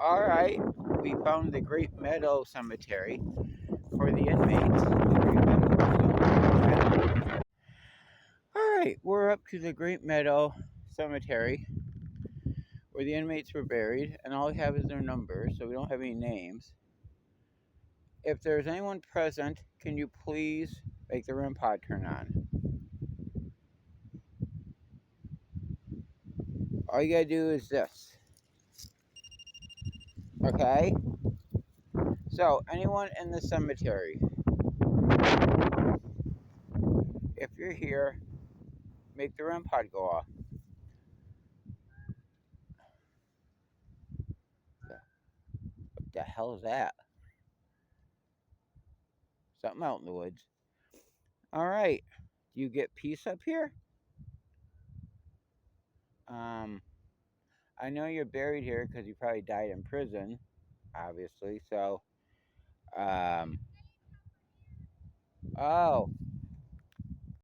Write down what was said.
All right, we found the Great Meadow Cemetery for the inmates. All right, we're up to the Great Meadow Cemetery where the inmates were buried, and all we have is their numbers, so we don't have any names. If there's anyone present, can you please make the REM pod turn on? All you gotta do is this. Okay? So, anyone in the cemetery, if you're here, make the REM pod go off. What the hell is that? Something out in the woods. All right. Do you get peace up here? I know you're buried here because you probably died in prison, obviously. So, oh,